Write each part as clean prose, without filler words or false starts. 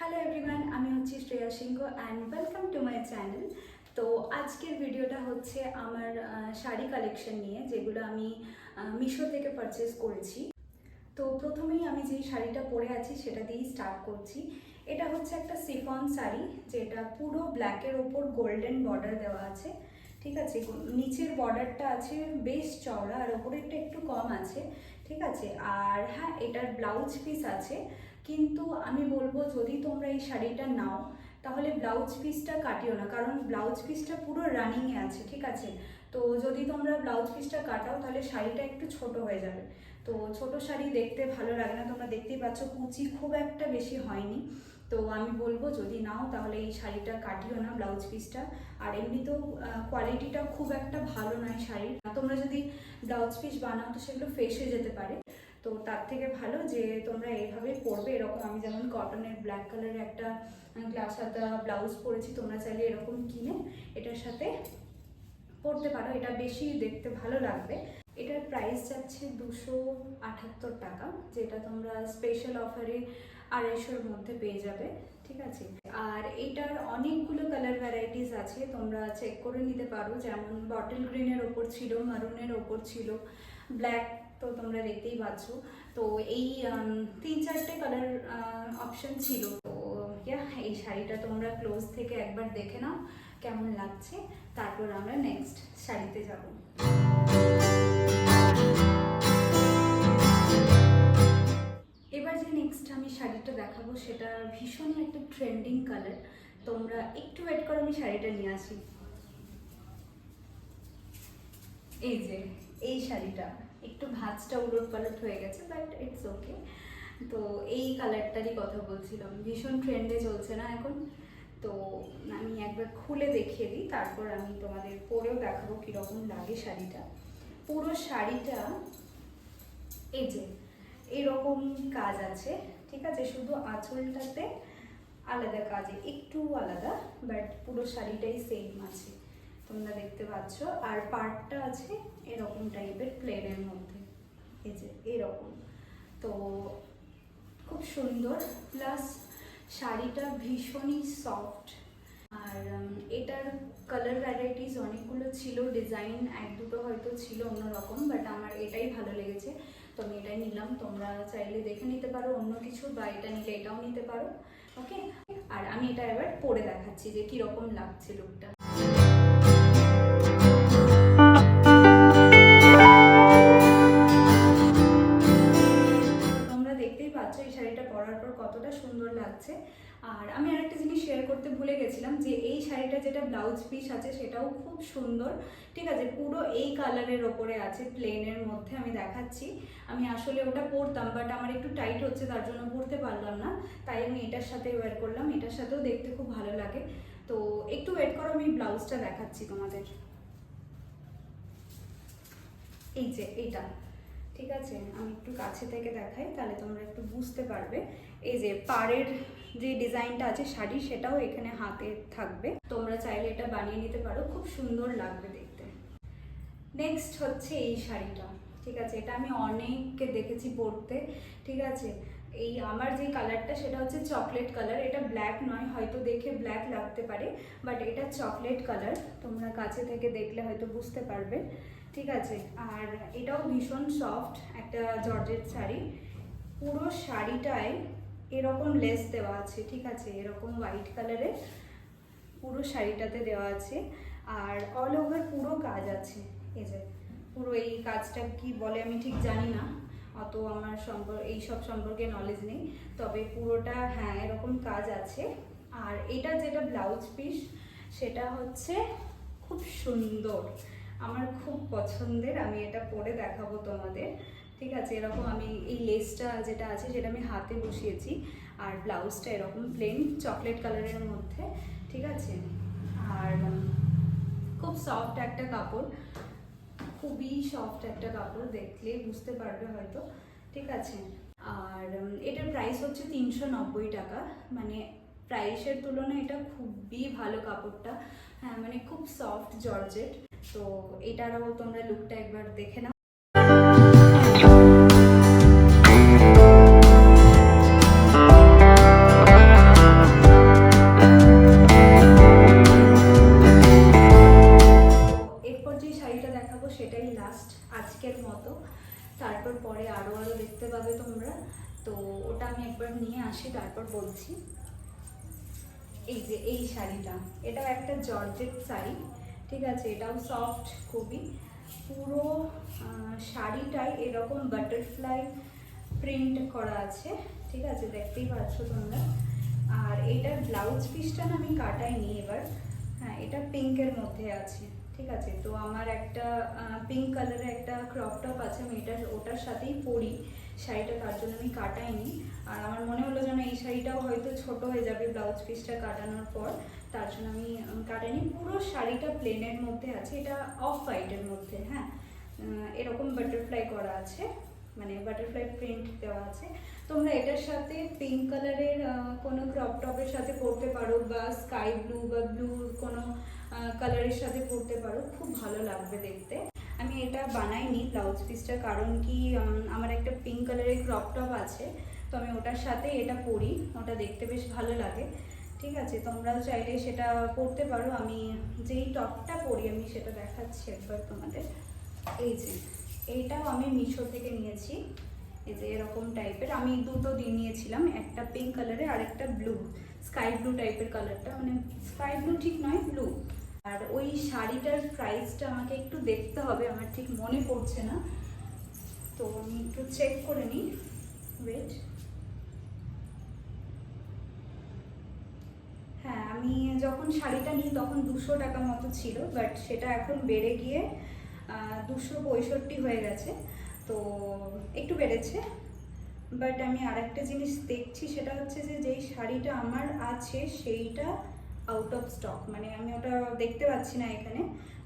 Hello everyone, আমি হচ্ছি Shreya Singh and welcome to my channel. তো আজকের ভিডিওটা হচ্ছে আমার শাড়ি কালেকশন নিয়ে, যেগুলো আমি মিশো থেকে পারচেস করেছি। তো প্রথমেই আমি যেই শাড়িটা পরে আছি সেটা দিয়েই স্টার্ট করছি। এটা হচ্ছে একটা সিফন শাড়ি, যেটা পুরো ব্ল্যাকের ওপর গোল্ডেন বর্ডার দেওয়া আছে। ঠিক আছে, নিচের বর্ডারটা আছে বেশ চওড়া আর ওপরেরটা একটু কম আছে। ঠিক আছে, আর হ্যাঁ, এটার ব্লাউজ পিস আছে, কিন্তু আমি বলবো যদি তোমরা এই শাড়িটা নাও তাহলে ব্লাউজ পিসটা কাটিও না, কারণ ব্লাউজ পিসটা পুরো রানিংয়ে আছে। ঠিক আছে, তো যদি তোমরা ব্লাউজ পিসটা কাটাও তাহলে শাড়িটা একটু ছোট হয়ে যাবে। তো ছোট শাড়ি দেখতে ভালো লাগে না, তোমরা দেখতেই পাচ্ছ কুচি খুব একটা বেশি হয়নি। তো আমি বলবো যদি নাও তাহলে এই শাড়িটা কাটিও না ব্লাউজ পিসটা। আর এমনিতেও কোয়ালিটিটা খুব একটা ভালো নয় শাড়ির। তোমরা যদি ব্লাউজ পিস বানাও তো সেগুলো ফেসে যেতে পারে। তো তার থেকে ভালো যে তোমরা এইভাবে পরবে, এরকম আমি যেমন কটনের ব্ল্যাক কালারের একটা গ্লাস হাতা ব্লাউজ পরেছি, তোমরা চাইলে এরকম কিনে এটার সাথে পরতে পারো, এটা বেশি দেখতে ভালো লাগবে। এটার প্রাইস যাচ্ছে 278 টাকা, যেটা তোমরা স্পেশাল অফারে 250-র মধ্যে পেয়ে যাবে। ঠিক আছে, আর এটার অনেকগুলো কালার ভ্যারাইটিস আছে, তোমরা চেক করে নিতে পারো। যেমন বটল গ্রিনের ওপর ছিল, মারুনের ওপর ছিল, ব্ল্যাক তো তোমরা দেখতেই পাচ্ছ। তো এই 3-4টে কালার অপশন ছিল। তো এই শাড়িটা তোমরা ক্লোজ থেকে একবার দেখে নাও কেমন লাগছে, তারপর আমরা নেক্সট শাড়িতে যাব। এবার যে নেক্সট আমি শাড়িটা দেখাবো সেটা ভীষণই একটা ট্রেন্ডিং কালার। তোমরা একটু ওয়েট করো, আমি শাড়িটা নিয়ে আসি। এই যে এই শাড়িটা একটু ভাঁজটা উলট পালট হয়ে গেছে, বাট ইটস ওকে। তো এই কালারটারই কথা বলছিলাম, ভীষণ ট্রেন্ডে চলছে না এখন। তো আমি একবার খুলে দেখিয়ে দিই, তারপর আমি তোমাদের পরেও দেখাবো কীরকম লাগে শাড়িটা। পুরো শাড়িটা এই যে এরকম কাজ আছে। ঠিক আছে, শুধু আঁচলটাতে আলাদা কাজে একটু আলাদা, বাট পুরো শাড়িটাই সেম আছে, তোমরা দেখতে পাচ্ছ। আর পার্টটা আছে এরকম টাইপের প্লেনের মধ্যে, এই যে এরকম। তো খুব সুন্দর, প্লাস শাড়িটা ভীষণই সফট। আর এটার কালার ভ্যারাইটিস অনেকগুলো ছিল, ডিজাইন 1-2টো হয়তো ছিল অন্যরকম, বাট আমার এটাই ভালো লেগেছে, তো আমি এটাই নিলাম। তোমরা চাইলে দেখে নিতে পারো অন্য কিছু, বা এটা নিলে এটাও নিতে পারো। ওকে, আর আমি এটা এবার পরে দেখাচ্ছি যে কীরকম লাগছে লুকটা। তোমরা দেখতেই পাচ্ছ এই শাড়িটা পরার পর কতটা সুন্দর লাগছে। আর আমি আরেকটা জিনিস শেয়ার করতে ভুলে গেছিলাম, যে এই শাড়িটা যেটা ব্লাউজ পিস আছে সেটাও খুব সুন্দর। ঠিক আছে, পুরো এই কালারের ওপরে আছে, প্লেনের মধ্যে। আমি দেখাচ্ছি, আমি আসলে ওটা পরতাম বাট আমার একটু টাইট হচ্ছে, তার জন্য পরতে পারলাম না, তাই আমি এটার সাথে ওয়্যার করলাম। এটার সাথেও দেখতে খুব ভালো লাগে। তো একটু ওয়েট করো, আমি ব্লাউজটা দেখাচ্ছি তোমাদের। এই যে এইটা, ঠিক আছে, আমি একটু কাছে থেকে দেখাই তাহলে তোমরা একটু বুঝতে পারবে। এই যে পাড়ের যে ডিজাইনটা আছে শাড়ি, সেটাও এখানে হাতে থাকবে, তোমরা চাইলে এটা বানিয়ে নিতে পারো, খুব সুন্দর লাগবে দেখতে। নেক্সট হচ্ছে এই শাড়িটা। ঠিক আছে, এটা আমি অনেককে দেখেছি পরতে। ঠিক আছে, এই আমার যে কালারটা সেটা হচ্ছে চকলেট কালার, এটা ব্ল্যাক নয়, হয়তো দেখে ব্ল্যাক লাগতে পারে, বাট এটা চকলেট কালার, তোমরা কাছে থেকে দেখলে হয়তো বুঝতে পারবে। ঠিক আছে, আর এটাও ভীষণ সফট একটা জর্জেট শাড়ি। পুরো শাড়িটায় এরকম লেস দেওয়া আছে। ঠিক আছে, এরকম হোয়াইট কালারের পুরো শাড়িটাতে দেওয়া আছে, আর অল ওভার পুরো কাজ আছে। এই যে পুরো এই কাজটা কি বলে আমি ঠিক জানি না, অত আমার এইসব সম্পর্কে নলেজ নেই, তবে পুরোটা হ্যাঁ এরকম কাজ আছে। আর এটা যেটা ব্লাউজ পিস সেটা হচ্ছে খুব সুন্দর, আমার খুব পছন্দের, আমি এটা পরে দেখাবো তোমাদের। ঠিক আছে, এরকম আমি এই লেসটা যেটা আছে সেটা আমি হাতে বসিয়েছি, আর ব্লাউজটা এরকম প্লেন চকলেট কালারের মধ্যে। ঠিক আছে, আর খুব সফট একটা কাপড়, খুবই সফট একটা কাপড়, দেখলে বুঝতে পারবে হয়তো। ঠিক আছে, আর এটার প্রাইস হচ্ছে 390 টাকা, মানে প্রাইসের তুলনায় এটা খুবই ভালো কাপড়টা। হ্যাঁ, মানে খুব সফট জর্জেট। তো এটারও তোমরা লুকটা একবার দেখে নাও। নিয়ে আসি তারপর বলছি। এই যে এই শাড়িটা, এটাও একটা জর্জেট শাড়ি, ঠিক আছে, এটাও সফট খুবই। পুরো শাড়িটাই এরকম বাটারফ্লাই প্রিন্ট করা আছে, ঠিক আছে, দেখতেই পাচ্ছ তোমরা। আর এটার ব্লাউজ পিসটা না আমি কাটাইনি এবার। হ্যাঁ, এটা পিঙ্কের মধ্যে আছে, ঠিক আছে। তো আমার একটা পিঙ্ক কালারের একটা ক্রপ টপ আছে, আমি ওটার সাথেই পরি শাড়িটা, তার জন্য আমি কাটাইনি। আর আমার মনে হলো যেন এই শাড়িটাও হয়তো ছোট হয়ে যাবে ব্লাউজ পিসটা কাটানোর পর, তার জন্য আমি কাটাইনি। পুরো শাড়িটা প্লেনের মধ্যে আছে, এটা অফ হোয়াইটের মধ্যে। হ্যাঁ, এরকম বাটারফ্লাই করা আছে, মানে বাটারফ্লাই প্রিন্ট দেওয়া আছে। তোমরা এটার সাথে পিঙ্ক কালারের কোনো ক্রপ টপের সাথে পরতে পারো, বা স্কাই ব্লু বা ব্লু কোনো কালারের সাথে পরতে পারো, খুব ভালো লাগবে দেখতে। আমি এটা বানাইনি ব্লাউজ পিসটা, কারণ কি আমার একটা পিঙ্ক কালারের ক্রপ টপ আছে, তো আমি ওটার সাথে এটা পরি, ওটা দেখতে বেশ ভালো লাগে, ঠিক আছে। তোমরাও চাইলে সেটা পরতে পারো। আমি যেই টপটা পরি আমি সেটা দেখাচ্ছি একবার তোমাদের। এই যে এইটাও আমি মিশো থেকে নিয়েছি, এই যে এরকম টাইপের। আমি দুটো দিন নিয়েছিলাম, একটা পিঙ্ক কালারের আর একটা ব্লু, স্কাই ব্লু টাইপের কালারটা, মানে স্কাই ব্লু ঠিক নয়, ব্লু। আর ওই শাড়িটার প্রাইসটা আমাকে একটু দেখতে হবে, আমার ঠিক মনে পড়ছে না, তো আমি একটু চেক করে নিই, ওয়েট। হ্যাঁ, আমি যখন শাড়িটা নিই তখন 200 টাকা মতো ছিল, বাট সেটা এখন বেড়ে গিয়ে 265 হয়ে গেছে, তো একটু বেড়েছে। বাট আমি আরেকটা জিনিস দেখছি, সেটা হচ্ছে যে যেই শাড়িটা আমার আছে সেইটা আউট অফ স্টক, মানে আমি ওটা দেখতে পাচ্ছি না এখানে।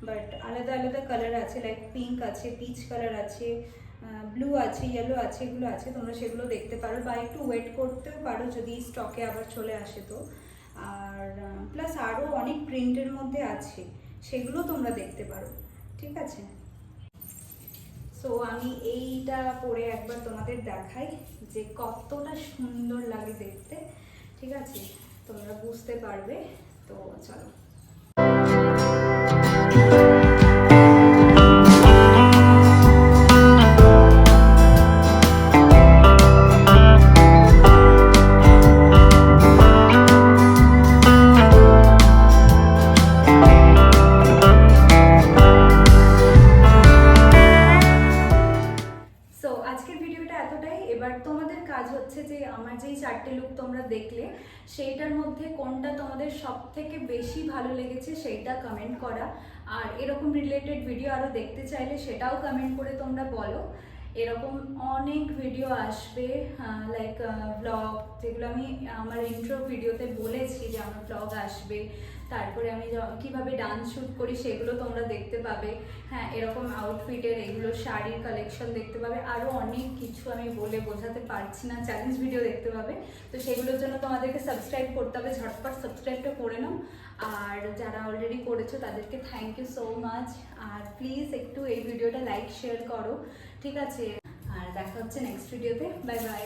বাট আলাদা আলাদা কালার আছে, লাইক পিঙ্ক আছে, পিচ কালার আছে, ব্লু আছে, ইয়েলো আছে, এগুলো আছে, তোমরা সেগুলো দেখতে পারো, বা একটু ওয়েট করতেও পারো যদি স্টকে আবার চলে আসে তো। আর প্লাস আরও অনেক প্রিন্টের মধ্যে আছে, সেগুলো তোমরা দেখতে পারো, ঠিক আছে। সো আমি এইটা পরে একবার তোমাদের দেখাই যে কতটা সুন্দর লাগে দেখতে, ঠিক আছে, তোমরা বুঝতে পারবে। তো চলো। এবার তোমাদের কাজ হচ্ছে যে আমার যেই 4টে লুক তোমরা দেখলে সেইটার মধ্যে কোনটা তোমাদের সব থেকে বেশি ভালো লেগেছে সেইটা কমেন্ট করা। আর এরকম রিলেটেড ভিডিও আরও দেখতে চাইলে সেটাও কমেন্ট করে তোমরা বলো। এরকম অনেক ভিডিও আসবে, লাইক ব্লগ, যেগুলো আমি আমার ইন্ট্রো ভিডিওতে বলেছি যে আমার ব্লগ আসবে। তারপরে আমি কিভাবে ডান্স শ্যুট করি সেগুলো তোমরা দেখতে পাবে। হ্যাঁ, এরকম আউটফিটের এগুলো শাড়ির কালেকশন দেখতে পাবে। আরও অনেক কিছু আমি বলে বোঝাতে পারছি না, চ্যালেঞ্জ ভিডিও দেখতে পাবে। তো সেগুলোর জন্য তোমাদেরকে সাবস্ক্রাইব করতে হবে, ঝটপট সাবস্ক্রাইবটা করে নাও। আর যারা অলরেডি করেছো তাদেরকে থ্যাংক ইউ সো মাচ। আর প্লিজ একটু এই ভিডিওটা লাইক শেয়ার করো, ঠিক আছে। আর দেখা হচ্ছে নেক্সট ভিডিওতে। Bye bye.